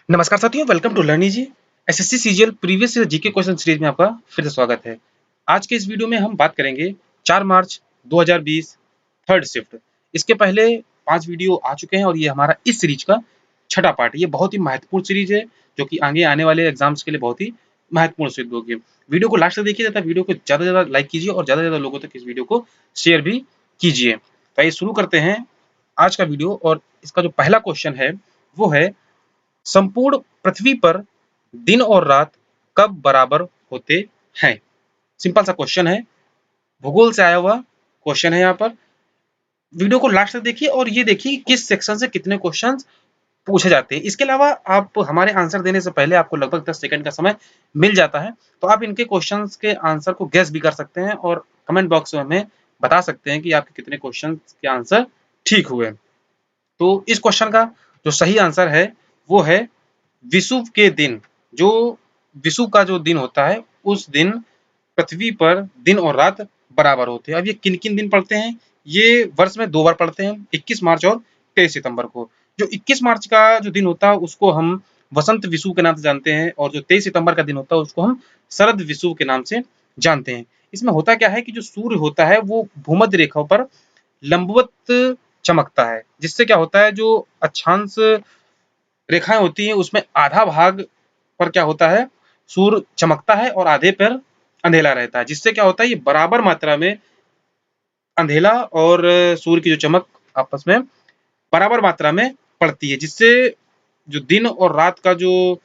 नमस्कार साथियों, welcome to learning ji. SSC CGL previous year GK question series में आपका फिर से स्वागत है। आज के इस वीडियो में हम बात करेंगे 4 मार्च 2020 थर्ड शिफ्ट। इसके पहले 5 वीडियो आ चुके हैं और ये हमारा इस सीरीज का छठा पार्ट है। ये बहुत ही महत्वपूर्ण सीरीज है जो कि आगे आने वाले एग्जाम्स के लिए बहुत ही महत्वपूर्ण सिद्ध होगी। वीडियो को लास्ट तक देखिए तथा वीडियो को ज्यादा से ज्यादा लाइक कीजिए और ज्यादा से ज्यादा लोगों तक इस वीडियो को शेयर भी कीजिए। तो आइए शुरू करते हैं आज का वीडियो। और इसका जो पहला क्वेश्चन है वो है, संपूर्ण पृथ्वी पर दिन और रात कब बराबर होते हैं? सिंपल सा क्वेश्चन है, भूगोल से आया हुआ क्वेश्चन है। यहाँ पर वीडियो को लास्ट तक देखिए और ये देखिए किस सेक्शन से कितने क्वेश्चंस पूछे जाते हैं। इसके अलावा आप हमारे आंसर देने से पहले आपको लगभग 10 सेकंड का समय मिल जाता है, तो आप इनके क्वेश्चंस के आंसर को गैस भी कर सकते हैं और कमेंट बॉक्स में हमें बता सकते हैं कि आपके कितने क्वेश्चन के आंसर ठीक हुए। तो इस क्वेश्चन का जो सही आंसर है वो है विषुव के दिन। जो विषुव का जो दिन होता है उस दिन पृथ्वी पर दिन और रात बराबर होते हैं। अब ये किन किन दिन पड़ते हैं? ये वर्ष में 2 बार पड़ते हैं, 21 मार्च और 23 सितंबर को। जो 21 मार्च का जो दिन होता है उसको हम वसंत विषुव के नाम से जानते हैं और जो 23 सितंबर का दिन होता है उसको हम शरद विषुव के नाम से जानते हैं। इसमें होता क्या है कि जो सूर्य होता है वो भूमध्य रेखा पर लंबवत चमकता है, जिससे क्या होता है, जो अक्षांश रेखाएं होती हैं उसमें आधा भाग पर क्या होता है, सूर्य चमकता है और आधे पर अंधेला रहता है, जिससे क्या होता है, ये बराबर मात्रा में अंधेला और सूर्य की जो चमक आपस में बराबर मात्रा में पड़ती है, जिससे जो दिन और रात का जो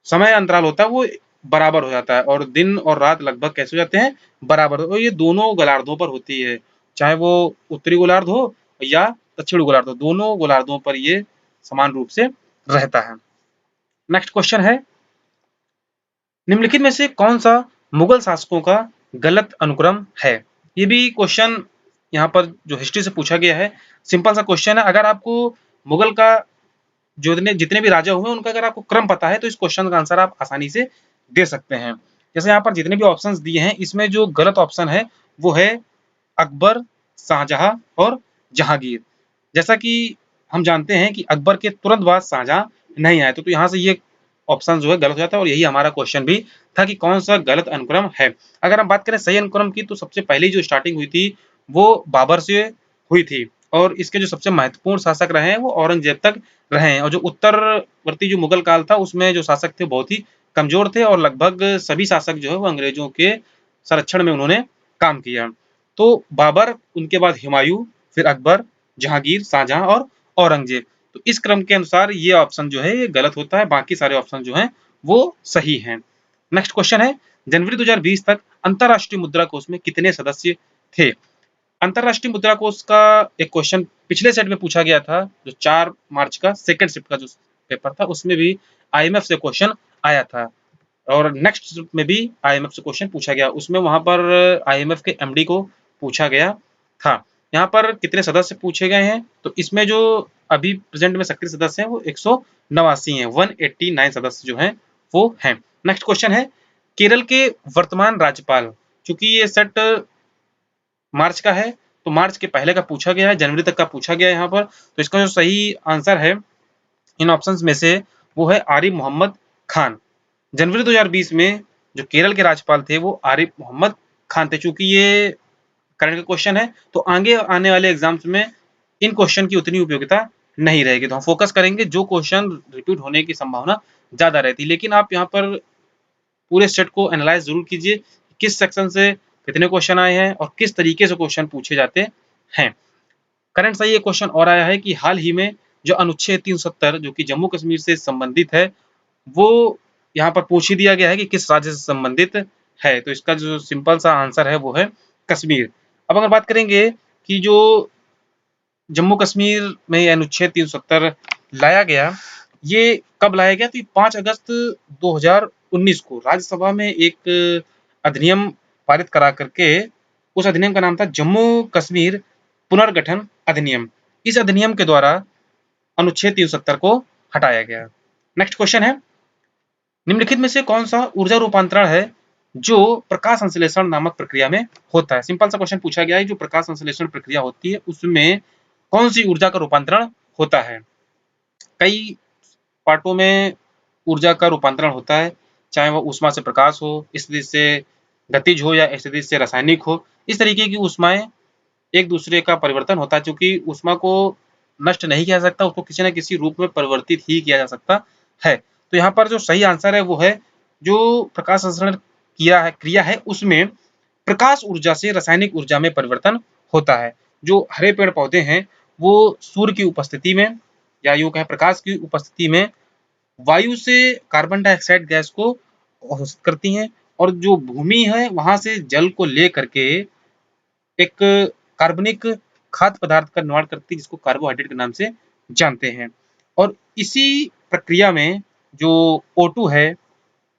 समय अंतराल होता है वो बराबर हो जाता है और दिन और रात लगभग कैसे हो जाते हैं, बराबर। और ये दोनों गोलार्धों पर होती है, चाहे वो उत्तरी गोलार्ध हो या दक्षिणी गोलार्ध हो, दोनों गोलार्धों पर ये समान रूप से रहता है। नेक्स्ट क्वेश्चन है, निम्नलिखित में से कौन सा मुगल शासकों का गलत अनुक्रम है? ये भी क्वेश्चन यहाँ पर जो हिस्ट्री से पूछा गया है, सिंपल सा क्वेश्चन है। अगर आपको मुगल का जो जितने भी राजा हुए उनका अगर आपको क्रम पता है तो इस क्वेश्चन का आंसर आप आसानी से दे सकते हैं। जैसे यहाँ पर जितने भी ऑप्शंस दिए हैं इसमें जो गलत ऑप्शन है वो है अकबर, शाहजहां और जहांगीर। जैसा कि हम जानते हैं कि अकबर के तुरंत बाद शाहजहां नहीं आए, तो यहाँ से ये ऑप्शन जो है गलत हो जाता है और यही हमारा क्वेश्चन भी था कि कौन सा गलत अनुक्रम है। अगर हम बात करें सही अनुक्रम की तो सबसे पहली जो स्टार्टिंग हुई थी वो बाबर से हुई थी और इसके जो सबसे महत्वपूर्ण शासक रहे हैं वो औरंगजेब तक रहे हैं। और जो उत्तरवर्ती जो मुगल काल था उसमें जो शासक थे बहुत ही कमजोर थे और लगभग सभी शासक जो है वो अंग्रेजों के संरक्षण में उन्होंने काम किया। तो बाबर, उनके बाद हुमायूं, फिर अकबर, जहांगीर, शाहजहां और औरंगजेब। तो इस क्रम के अनुसार ये ऑप्शन जो है ये गलत होता है, बाकी सारे ऑप्शन जो हैं वो सही हैं। नेक्स्ट क्वेश्चन है, जनवरी 2020 तक अंतरराष्ट्रीय मुद्रा कोष में कितने सदस्य थे? अंतरराष्ट्रीय मुद्रा कोष का एक क्वेश्चन पिछले सेट में पूछा गया था, जो 4 मार्च का सेकंड शिफ्ट का जो पेपर था उसमें भी आईएमएफ से क्वेश्चन आया था और नेक्स्ट शिफ्ट में भी आईएमएफ से क्वेश्चन पूछा गया। उसमें वहां पर आईएमएफ के एमडी को पूछा गया था। यहाँ पर कितने सदस्य पूछे गए हैं, तो इसमें जो अभी प्रेजेंट में सक्रिय सदस्य हैं वो 189 हैं, 189 सदस्य जो हैं वो हैं। नेक्स्ट क्वेश्चन है, केरल के वर्तमान राज्यपाल, चूंकि ये सेट मार्च का है तो मार्च के पहले का पूछा गया है, जनवरी तक का पूछा गया है यहाँ पर, तो इसका जो सही आंसर है इन ऑप्शंस में से वो है आरिफ मोहम्मद खान। जनवरी 2020 में जो केरल के राज्यपाल थे वो आरिफ मोहम्मद खान थे। चूंकि ये करंट का क्वेश्चन है तो आगे आने वाले एग्जाम्स में इन क्वेश्चन की उतनी उपयोगिता नहीं रहेगी, तो हम फोकस करेंगे जो क्वेश्चन रिपीट होने की संभावना ज्यादा रहती है। लेकिन आप यहाँ पर पूरे सेट को एनालाइज जरूर कीजिए, किस सेक्शन से कितने क्वेश्चन आए हैं और किस तरीके से क्वेश्चन पूछे जाते हैं। करंट सही एक क्वेश्चन और आया है कि हाल ही में जो अनुच्छेद 370 जो कि जम्मू कश्मीर से संबंधित है वो यहाँ पर पूछ ही दिया गया है कि किस राज्य से संबंधित है, तो इसका जो सिंपल सा आंसर है वो है कश्मीर। अब अगर बात करेंगे कि जो जम्मू कश्मीर में अनुच्छेद 370 लाया गया, ये कब लाया गया, तो ये 5 अगस्त 2019 को राज्यसभा में एक अधिनियम पारित करा करके, उस अधिनियम का नाम था जम्मू कश्मीर पुनर्गठन अधिनियम। इस अधिनियम के द्वारा अनुच्छेद 370 को हटाया गया। नेक्स्ट क्वेश्चन है, निम्नलिखित में से कौन सा ऊर्जा रूपांतरण है जो प्रकाश संश्लेषण नामक प्रक्रिया में होता है? सिंपल सा क्वेश्चन पूछा गया है, जो प्रकाश संश्लेषण प्रक्रिया होती है उसमें कौन सी ऊर्जा का रूपांतरण होता है? कई पार्टों में ऊर्जा का रूपांतरण होता है, चाहे वो ऊष्मा से प्रकाश हो, स्थितिज से गतिज हो या स्थितिज से रासायनिक हो। इस तरीके की ऊष्माएं एक दूसरे का परिवर्तन होता है, क्योंकि ऊष्मा को नष्ट नहीं किया जा सकता, उसको किसी न किसी रूप में परिवर्तित ही किया जा सकता है। तो यहाँ पर जो सही आंसर है वो है जो प्रकाश संश्लेषण क्रिया है उसमें प्रकाश ऊर्जा से रासायनिक ऊर्जा में परिवर्तन होता है। जो हरे पेड़ पौधे हैं वो सूर्य की उपस्थिति में या यूं कहें प्रकाश की उपस्थिति में वायु से कार्बन डाइऑक्साइड गैस को अवशोषित करती हैं, और जो भूमि है वहां से जल को ले करके एक कार्बनिक खाद्य पदार्थ का निर्माण करती है, जिसको कार्बोहाइड्रेट के नाम से जानते हैं। और इसी प्रक्रिया में जो O2 है,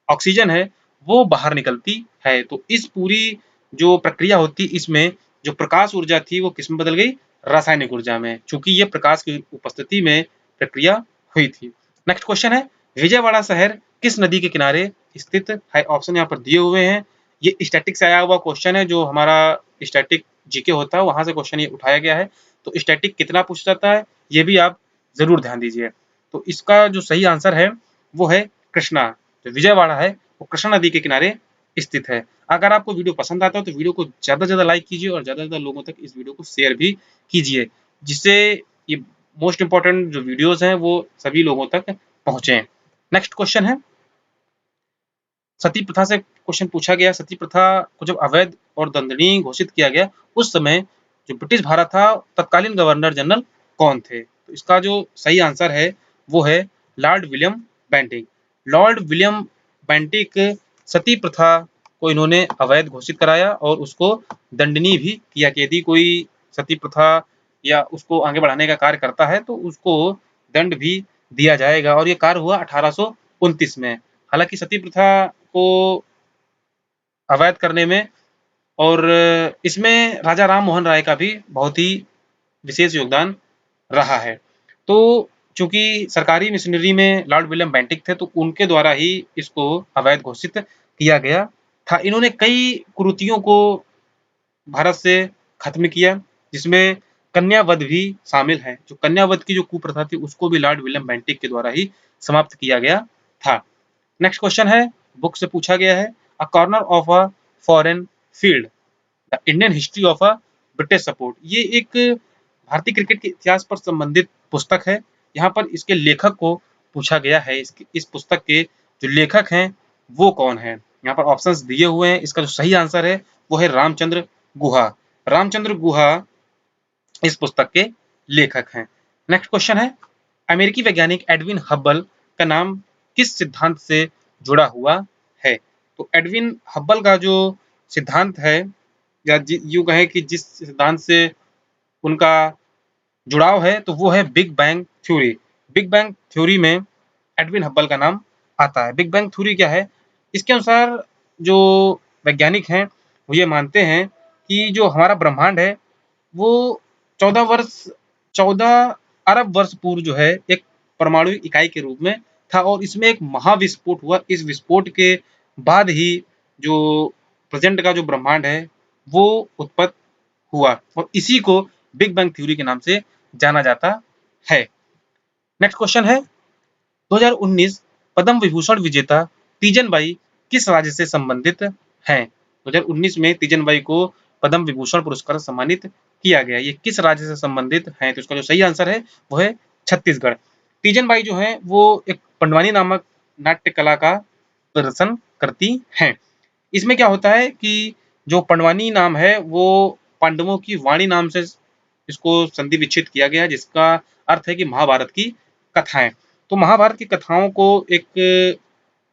ऑक्सीजन है, वो बाहर निकलती है। तो इस पूरी जो प्रक्रिया होती इसमें जो प्रकाश ऊर्जा थी वो किसमें बदल गई? रासायनिक ऊर्जा में, चूंकि ये प्रकाश की उपस्थिति में प्रक्रिया हुई थी। नेक्स्ट क्वेश्चन है, विजयवाड़ा शहर किस नदी के किनारे स्थित है? ऑप्शन यहाँ पर दिए हुए हैं। ये स्टैटिक से आया हुआ क्वेश्चन है, जो हमारा स्टैटिक जीके होता है वहां से क्वेश्चन ये उठाया गया है। तो स्टैटिक कितना पूछा जाता है ये भी आप जरूर ध्यान दीजिए। तो इसका जो सही आंसर है वो है कृष्णा। जो विजयवाड़ा है वो कृष्णा नदी के किनारे स्थित है। अगर आपको वीडियो पसंद आता है तो वीडियो को ज्यादा से ज्यादा लाइक कीजिए और ज्यादा से ज्यादा लोगों तक इस वीडियो को शेयर भी कीजिए, जिससे ये मोस्ट इंपॉर्टेंट जो वीडियोस हैं वो सभी लोगों तक पहुंचे। नेक्स्ट क्वेश्चन है, सती प्रथा से क्वेश्चन पूछा गया। सती प्रथा को जब अवैध और दंडनीय घोषित किया गया उस समय जो ब्रिटिश भारत था तत्कालीन गवर्नर जनरल कौन थे? तो इसका जो सही आंसर है वो है Lord William Bentinck. Lord William Bentinck sati प्रथा को इन्होंने अवैध घोषित कराया और उसको दंडनीय भी किया कि यदि कोई सती प्रथा या उसको आगे बढ़ाने का कार्य करता है तो उसको दंड भी दिया जाएगा, और ये कार्य हुआ 1829 में। हालांकि सती प्रथा को अवैध करने में और इसमें राजा राम मोहन राय का भी बहुत ही विशेष योगदान रहा है। तो चूंकि सरकारी मिशनरी में लॉर्ड विलियम बेंटिक थे तो उनके द्वारा ही इसको अवैध घोषित किया गया था। इन्होंने कई कुरीतियों को भारत से खत्म किया, जिसमें कन्यावध भी शामिल है। जो कन्यावध की जो कुप्रथा थी उसको भी लॉर्ड विलियम बेंटिक के द्वारा ही समाप्त किया गया था। नेक्स्ट क्वेश्चन है, बुक से पूछा गया है, a corner of a foreign field, the Indian history of a British support. ये एक भारतीय क्रिकेट के इतिहास पर संबंधित पुस्तक है। यहाँ पर इसके लेखक को पूछा गया है। इस पुस्तक के जो लेखक हैं वो कौन है? यहाँ पर ऑप्शंस दिए हुए हैं। इसका जो सही आंसर है वो है रामचंद्र गुहा। रामचंद्र गुहा इस पुस्तक के लेखक हैं। नेक्स्ट क्वेश्चन है, अमेरिकी वैज्ञानिक एडविन हब्बल का नाम किस सिद्धांत से जुड़ा हुआ है? तो एडविन हब्बल का जो सिद्धांत है, या यूं कहें कि जिस सिद्धांत से उनका जुड़ाव है, तो वो है big bang theory. Big bang theory में एडविन हब्बल का नाम आता है। बिग बैंग थ्योरी क्या है? इसके अनुसार जो वैज्ञानिक हैं वो ये मानते हैं कि जो हमारा ब्रह्मांड है वो 14 अरब वर्ष पूर्व जो है एक परमाणु इकाई के रूप में था, और इसमें एक महाविस्फोट हुआ। इस विस्फोट के बाद ही जो प्रेजेंट का जो ब्रह्मांड है वो उत्पन्न हुआ, और इसी को बिग बैंग थ्योरी के नाम से जाना जाता है। नेक्स्ट क्वेश्चन है, 2019 पद्म विभूषण विजेता तीजन बाई किस राज्य से संबंधित हैं? 2019 में तीजन बाई को पद्म विभूषण पुरस्कार से सम्मानित किया गया। ये किस राज्य से संबंधित हैं? तो इसका जो सही आंसर है वो है छत्तीसगढ़। तीजन बाई जो है वो एक पंडवानी नामक नाट्य कला का प्रदर्शन करती हैं। इसमें क्या होता है कि जो पंडवानी नाम है वो पांडवों की वाणी नाम से इसको संधि विच्छेद किया गया है, जिसका अर्थ है कि महाभारत की कथाएं। तो महाभारत की कथाओं को एक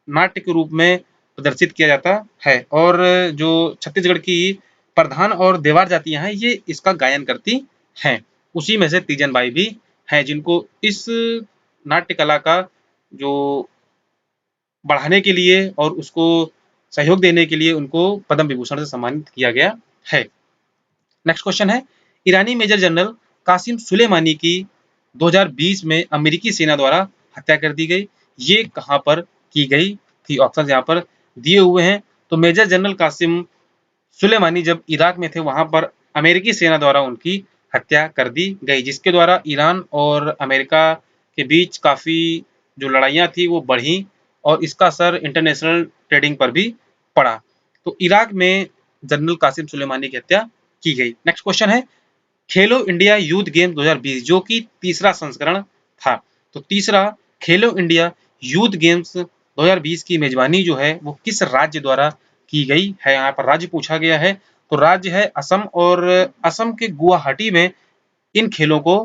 नाट्य के रूप में प्रदर्शित किया जाता है, और जो छत्तीसगढ़ की प्रधान और देवार जातियां हैं ये इसका गायन करती हैं। उसी में से तीजन बाई भी हैं, जिनको इस नाट्य कला का जो बढ़ाने के लिए और उसको सहयोग देने के लिए उनको पद्म विभूषण से सम्मानित किया गया है। नेक्स्ट क्वेश्चन है, ईरानी मेजर जनरल कासिम सुलेमानी की 2020 में अमेरिकी सेना द्वारा हत्या कर दी गई। ये कहां पर की गई थी? ऑप्शन यहाँ पर दिए हुए हैं। तो मेजर जनरल कासिम सुलेमानी जब इराक में थे वहां पर अमेरिकी सेना द्वारा उनकी हत्या कर दी गई, जिसके द्वारा ईरान और अमेरिका के बीच काफी जो लड़ाइयाँ थी वो बढ़ी और इसका असर इंटरनेशनल ट्रेडिंग पर भी पड़ा। तो इराक में जनरल कासिम सुलेमानी की हत्या की गई। नेक्स्ट क्वेश्चन है खेलो इंडिया यूथ गेम 2020 जो कि तीसरा संस्करण था। तो तीसरा खेलो इंडिया यूथ गेम्स 2020 की मेजबानी जो है वो किस राज्य द्वारा की गई है। यहाँ पर राज्य पूछा गया है, तो राज्य है असम और असम के गुवाहाटी में इन खेलों को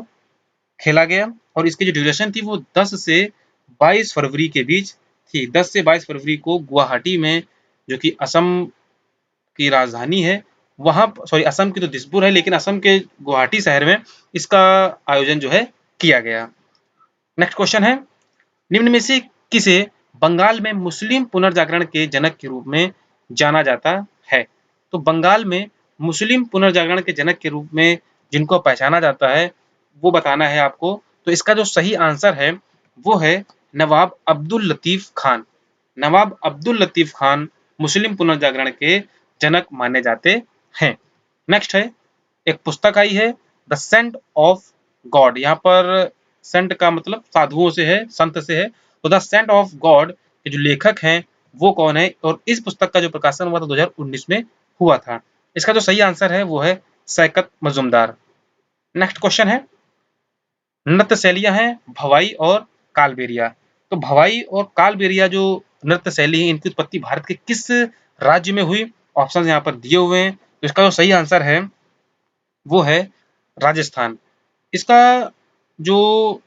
खेला गया और इसकी जो ड्यूरेशन थी वो 10 से 22 फरवरी के बीच थी। 10 से 22 फरवरी को गुवाहाटी में, जो कि असम की राजधानी है, वहां सॉरी असम की तो दिसपुर है, लेकिन असम के गुवाहाटी शहर में इसका आयोजन जो है किया गया। नेक्स्ट क्वेश्चन है निम्न में से किसे बंगाल में मुस्लिम पुनर्जागरण के जनक के रूप में जाना जाता है। तो बंगाल में मुस्लिम पुनर्जागरण के जनक के रूप में जिनको पहचाना जाता है वो बताना है आपको। तो इसका जो सही आंसर है वो है नवाब अब्दुल लतीफ खान। नवाब अब्दुल लतीफ खान मुस्लिम पुनर्जागरण के जनक माने जाते हैं। नेक्स्ट है एक पुस्तक आई है द सेंट ऑफ गॉड। यहाँ पर सेंट का मतलब साधुओं से है, संत से है। तो द सेंट ऑफ गॉड के जो लेखक हैं वो कौन है और इस पुस्तक का जो प्रकाशन हुआ था 2019 में हुआ था। इसका जो सही आंसर है वो है शैकत मजुमदार। नेक्स्ट क्वेश्चन है नृत्य शैलियां हैं भवाई और कालबेलिया। तो भवाई और कालबेलिया जो नृत्य शैली है इनकी उत्पत्ति भारत के किस राज्य में हुई। ऑप्शन यहाँ पर दिए हुए हैं, तो इसका जो सही आंसर है वो है राजस्थान। इसका जो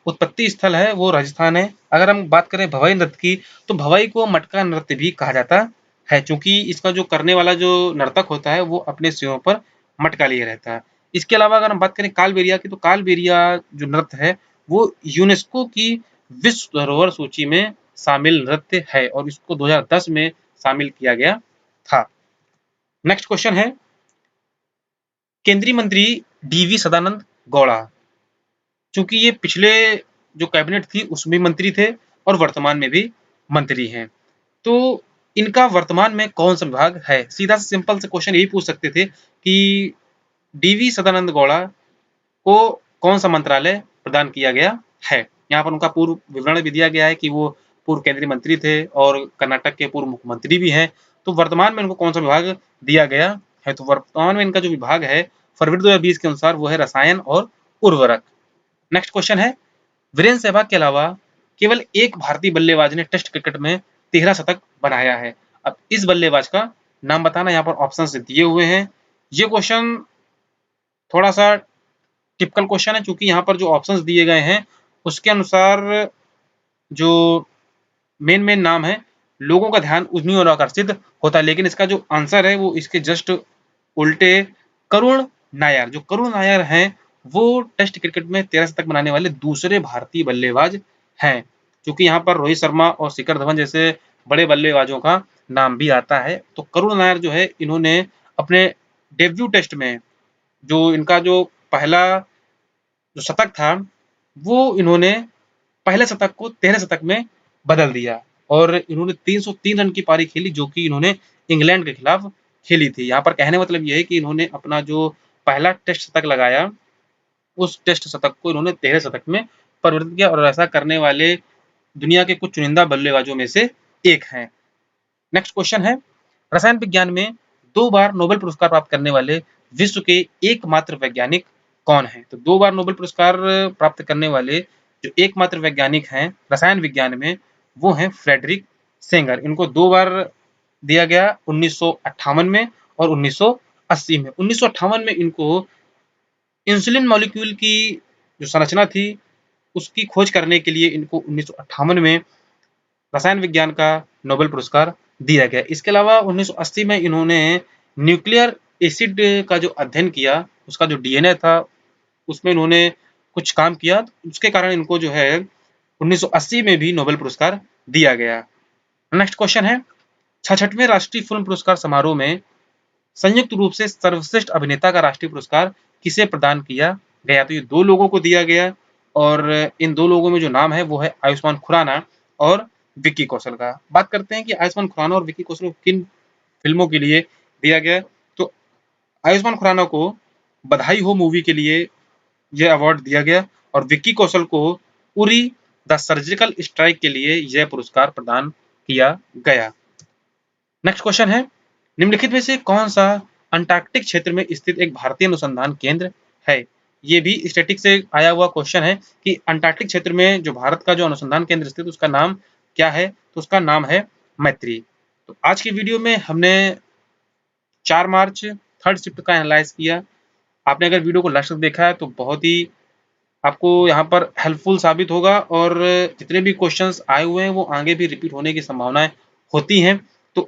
उत्पत्ति स्थल है वो राजस्थान है। अगर हम बात करें भवाई नृत्य की तो भवाई को मटका नृत्य भी कहा जाता है, क्योंकि इसका जो करने वाला जो नर्तक होता है वो अपने सिरों पर मटका लिए रहता है। इसके अलावा अगर हम बात करें कालबेलिया की तो कालबेलिया जो नृत्य है वो यूनेस्को की विश्व धरोहर सूची में शामिल नृत्य है और इसको 2010 में शामिल किया गया था। नेक्स्ट क्वेश्चन है केंद्रीय मंत्री डीवी सदानंद गौड़ा, चूंकि ये पिछले जो कैबिनेट थी उसमें मंत्री थे और वर्तमान में भी मंत्री हैं, तो इनका वर्तमान में कौन सा विभाग है। सीधा से सिंपल से क्वेश्चन यही पूछ सकते थे कि डीवी सदानंद गौड़ा को कौन सा मंत्रालय प्रदान किया गया है। यहाँ पर उनका पूर्व विवरण भी दिया गया है कि वो पूर्व केंद्रीय मंत्री थे और कर्नाटक के पूर्व मुख्यमंत्री भी हैं। तो वर्तमान में उनको कौन सा विभाग दिया गया है, तो वर्तमान में इनका जो विभाग है फरवरी 2020 के अनुसार वो है रसायन और उर्वरक। नेक्स्ट क्वेश्चन है वीरेंद्र सहवाग के अलावा केवल एक भारतीय बल्लेबाज ने टेस्ट क्रिकेट में 13 शतक बनाया है। अब इस बल्लेबाज का नाम बताना। यहाँ पर ऑप्शन से दिए हुए हैं। ये क्वेश्चन थोड़ा सा टिपिकल क्वेश्चन है, क्योंकि यहाँ पर जो ऑप्शंस दिए गए हैं उसके अनुसार जो मेन नाम है लोगों का ध्यान उन्हीं ओर आकर्षित होता है, लेकिन इसका जो आंसर है वो इसके जस्ट उल्टे करुण नायर। जो करुण नायर हैं वो टेस्ट क्रिकेट में 13 शतक बनाने वाले दूसरे भारतीय बल्लेबाज हैं, क्योंकि यहाँ पर रोहित शर्मा और शिखर धवन जैसे बड़े बल्लेबाजों का नाम भी आता है। तो करुण नायर जो है इन्होंने अपने डेब्यू टेस्ट में जो इनका जो पहला जो शतक था वो इन्होंने पहले शतक को 13 शतक में बदल दिया और इन्होंने 303 रन की पारी खेली जो कि इन्होंने इंग्लैंड के खिलाफ खेली थी। यहाँ पर कहने मतलब ये है कि इन्होंने अपना जो पहला टेस्ट शतक लगाया उस टेस्ट शतक को इन्होंने 13 शतक में परिवर्तित किया और ऐसा करने वाले दुनिया के कुछ चुनिंदा बल्लेबाजों में से एक हैं। नेक्स्ट क्वेश्चन है रसायन विज्ञान में 2 बार नोबेल पुरस्कार प्राप्त करने वाले विश्व के एकमात्र वैज्ञानिक कौन है। तो 2 बार नोबेल पुरस्कार प्राप्त करने वाले जो एकमात्र वैज्ञानिक हैं रसायन विज्ञान में वो हैं फ्रेडरिक सेंगर। इनको 2 बार दिया गया 1958 में और 1980 में। 1958 में इनको इंसुलिन मॉलिक्यूल की जो संरचना थी उसकी खोज करने के लिए इनको 1958 में रसायन विज्ञान का नोबेल पुरस्कार दिया गया। इसके अलावा 1980 में इन्होंने न्यूक्लियर एसिड का जो अध्ययन किया उसका जो डीएनए था उसमें इन्होंने कुछ काम किया, उसके कारण इनको जो है 1980 में भी नोबेल पुरस्कार दिया गया। नेक्स्ट क्वेश्चन है 66वें राष्ट्रीय फिल्म पुरस्कार समारोह में संयुक्त रूप से सर्वश्रेष्ठ अभिनेता का राष्ट्रीय पुरस्कार किसे प्रदान किया गया। तो ये 2 लोगों को दिया गया और इन 2 लोगों में जो नाम है वो है आयुष्मान खुराना और विक्की कौशल का। बात करते हैं कि आयुष्मान खुराना और विक्की कौशल को किन फिल्मों के लिए दिया गया। तो आयुष्मान खुराना को बधाई हो मूवी के लिए यह अवार्ड दिया गया और विक्की कौशल को उरी द सर्जिकल स्ट्राइक के लिए यह पुरस्कार प्रदान किया गया। नेक्स्ट क्वेश्चन है, निम्नलिखित में से कौन सा अंटार्कटिक क्षेत्र में स्थित एक भारतीय अनुसंधान केंद्र है? ये भी स्टैटिक से आया हुआ क्वेश्चन है कि अंटार्कटिक क्षेत्र में जो भारत का जो अनुसंधान केंद्र स्थित उसका नाम क्या है? तो उसका नाम है मैत्री। तो आज की वीडियो में हमने 4 मार्च थर्ड शिफ्ट का एनालाइज किया। आपने अगर वीडियो को लास्ट तक देखा है तो बहुत ही आपको यहाँ पर हेल्पफुल साबित होगा और जितने भी क्वेश्चंस आए हुए हैं वो आगे भी रिपीट होने की संभावनाएं होती हैं। तो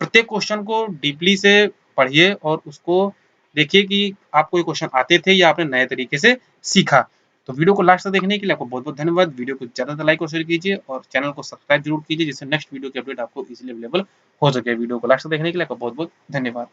प्रत्येक क्वेश्चन को डीपली से पढ़िए और उसको देखिए कि आपको ये क्वेश्चन आते थे या आपने नए तरीके से सीखा। तो वीडियो को लास्ट तक देखने के लिए आपको बहुत बहुत धन्यवाद। वीडियो को ज़्यादा लाइक और शेयर कीजिए और चैनल को सब्सक्राइब जरूर कीजिए जिससे नेक्स्ट वीडियो की अपडेट आपको इजीली अवेलेबल हो सके। वीडियो को लास्ट तक देखने के लिए आपको बहुत बहुत धन्यवाद।